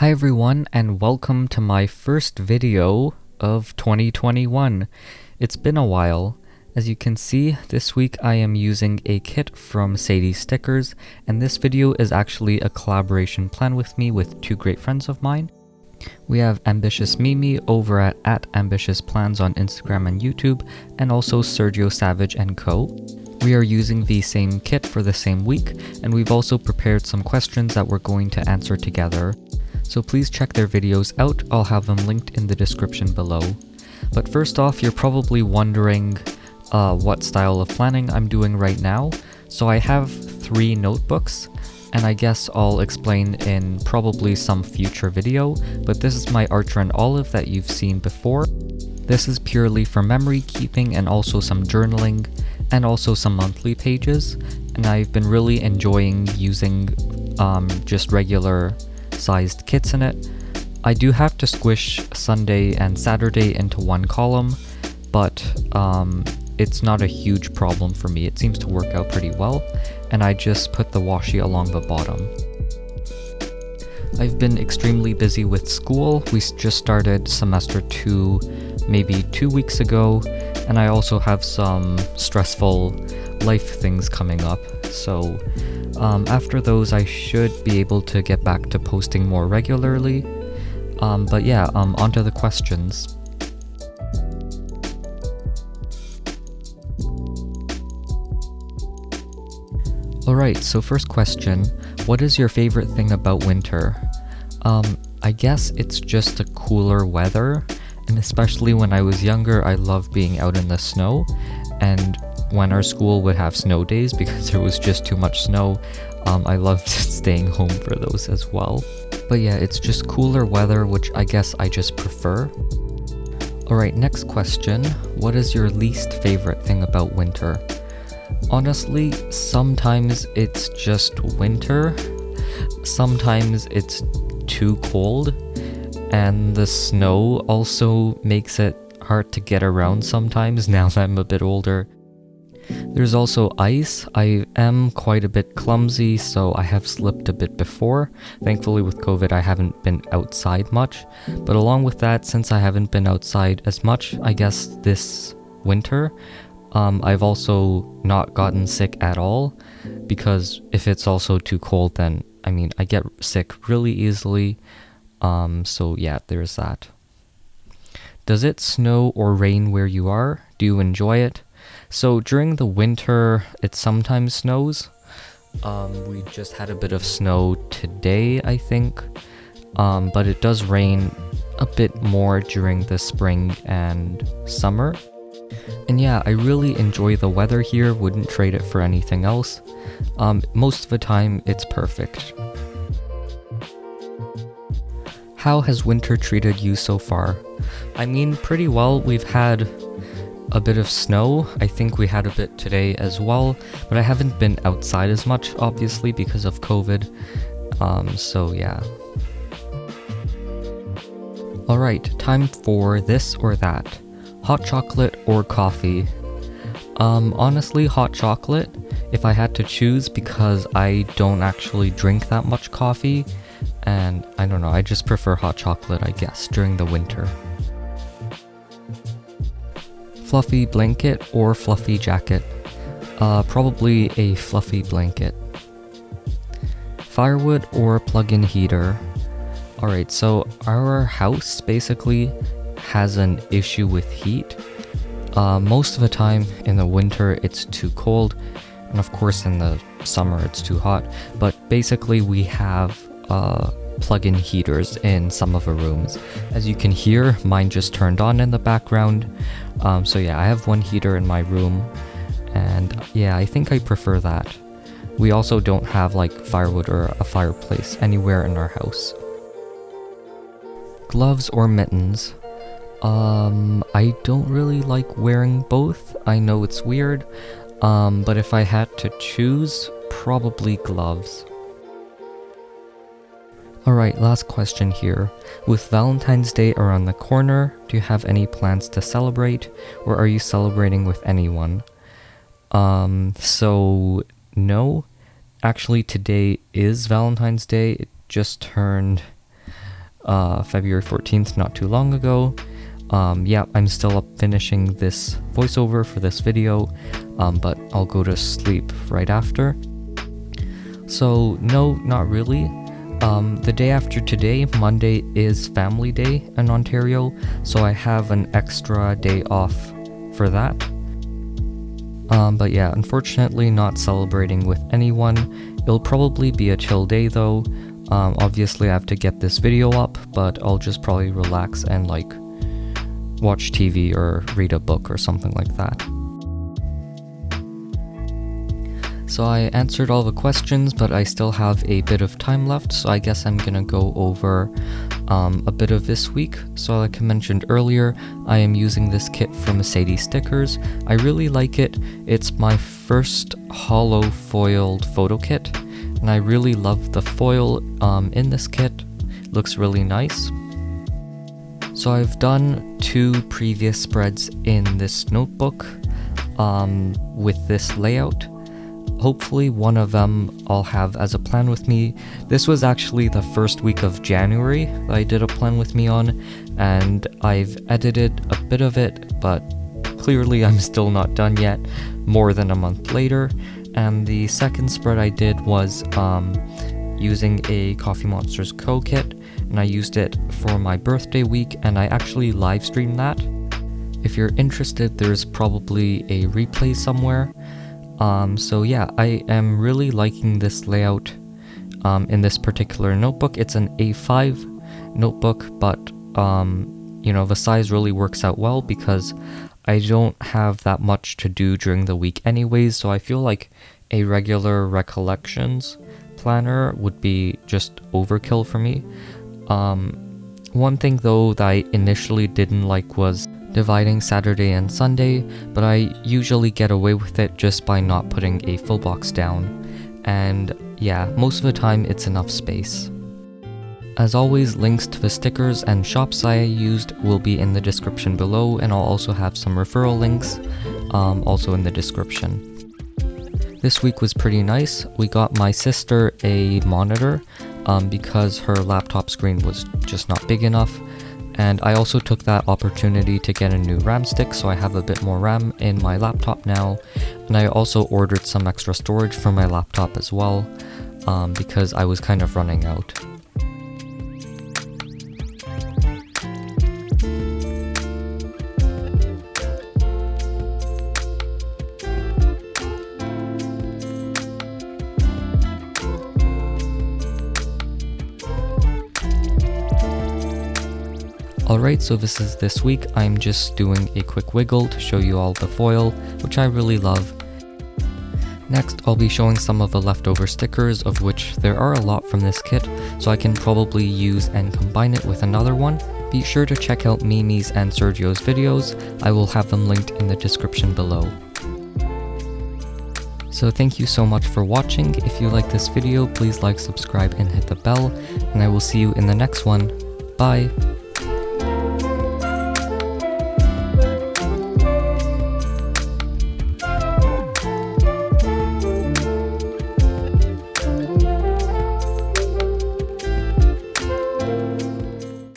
Hi everyone, and welcome to my first video of 2021. It's been a while. As you can see, this week I am using a kit from Sadie Stickers, and this video is actually a collaboration plan with me with two great friends of mine. We have Ambitious Mimi over at Ambitious Plans on Instagram and YouTube, and also Sergio Savage & Co. We are using the same kit for the same week, and we've also prepared some questions that we're going to answer together. So please check their videos out, I'll have them linked in the description below. But first off, you're probably wondering what style of planning I'm doing right now. So I have 3 notebooks, and I guess I'll explain in probably some future video, but this is my Archer and Olive that you've seen before. This is purely for memory keeping and also some journaling, and also some monthly pages, and I've been really enjoying using just regular sized kits in it. I do have to squish Sunday and Saturday into one column, but it's not a huge problem for me. It seems to work out pretty well, and I just put the washi along the bottom. I've been extremely busy with school. We just started semester 2 maybe 2 weeks ago, and I also have some stressful life things coming up, so after those I should be able to get back to posting more regularly. But yeah, onto the questions. Alright, so first question, what is your favorite thing about winter? I guess it's just the cooler weather, and especially when I was younger I loved being out in the snow, and when our school would have snow days because there was just too much snow, I loved staying home for those as well. But yeah, it's just cooler weather, which I guess I just prefer. Alright, next question. What is your least favorite thing about winter? Honestly, sometimes it's just winter. Sometimes it's too cold. And the snow also makes it hard to get around sometimes now that I'm a bit older. There's also ice. I am quite a bit clumsy, so I have slipped a bit before. Thankfully with COVID I haven't been outside much, but along with that, since I haven't been outside as much, I guess this winter, I've also not gotten sick at all, because if it's also too cold then, I get sick really easily, so yeah, there's that. Does it snow or rain where you are? Do you enjoy it? So during the winter, it sometimes snows. We just had a bit of snow today, I think. But it does rain a bit more during the spring and summer. And yeah, I really enjoy the weather here, wouldn't trade it for anything else. Most of the time, it's perfect. How has winter treated you so far? Pretty well. We've had a bit of snow. I think we had a bit today as well, but I haven't been outside as much, obviously, because of COVID. So yeah. Alright, time for this or that. Hot chocolate or coffee? Honestly, hot chocolate, if I had to choose, because I don't actually drink that much coffee, and I don't know, I just prefer hot chocolate, I guess, during the winter. Fluffy blanket or fluffy jacket? Probably a fluffy blanket. Firewood or plug-in heater? Alright, so our house basically has an issue with heat. Most of the time in the winter it's too cold, and of course in the summer it's too hot, but basically we have plug-in heaters in some of the rooms. As you can hear, mine just turned on in the background. So yeah, I have one heater in my room, and yeah, I think I prefer that. We also don't have like firewood or a fireplace anywhere in our house. Gloves or mittens? I don't really like wearing both. I know it's weird, but if I had to choose, probably gloves. Alright, last question here. With Valentine's Day around the corner, do you have any plans to celebrate, or are you celebrating with anyone? So no. Actually, today is Valentine's Day. It just turned February 14th, not too long ago. Yeah, I'm still up finishing this voiceover for this video, but I'll go to sleep right after. So no, not really. The day after today, Monday, is Family Day in Ontario, so I have an extra day off for that. But yeah, unfortunately not celebrating with anyone. It'll probably be a chill day though. Obviously I have to get this video up, but I'll just probably relax and like watch TV or read a book or something like that. So I answered all the questions, but I still have a bit of time left, so I guess I'm gonna go over a bit of this week. So like I mentioned earlier, I am using this kit from Sadie Stickers. I really like it. It's my first hollow foiled photo kit, and I really love the foil in this kit. It looks really nice. So I've done 2 previous spreads in this notebook with this layout. Hopefully one of them I'll have as a plan with me. This was actually the first week of January that I did a plan with me on, and I've edited a bit of it, but clearly I'm still not done yet, more than a month later. And the second spread I did was using a Coffee Monsters Co. kit, and I used it for my birthday week, and I actually live streamed that. If you're interested, there's probably a replay somewhere. So yeah, I am really liking this layout in this particular notebook. It's an A5 notebook, but you know, the size really works out well because I don't have that much to do during the week anyways, so I feel like a regular recollections planner would be just overkill for me. One thing though that I initially didn't like was dividing Saturday and Sunday, but I usually get away with it just by not putting a full box down, and yeah, most of the time it's enough space. As always, links to the stickers and shops I used will be in the description below, and I'll also have some referral links also in the description. This week was pretty nice. We got my sister a monitor because her laptop screen was just not big enough. And I also took that opportunity to get a new RAM stick, so I have a bit more RAM in my laptop now. And I also ordered some extra storage for my laptop as well, because I was kind of running out. Alright, so this is this week. I'm just doing a quick wiggle to show you all the foil, which I really love. Next, I'll be showing some of the leftover stickers, of which there are a lot from this kit, so I can probably use and combine it with another one. Be sure to check out Mimi's and Sergio's videos. I will have them linked in the description below. So thank you so much for watching. If you like this video, please like, subscribe, and hit the bell, and I will see you in the next one. Bye!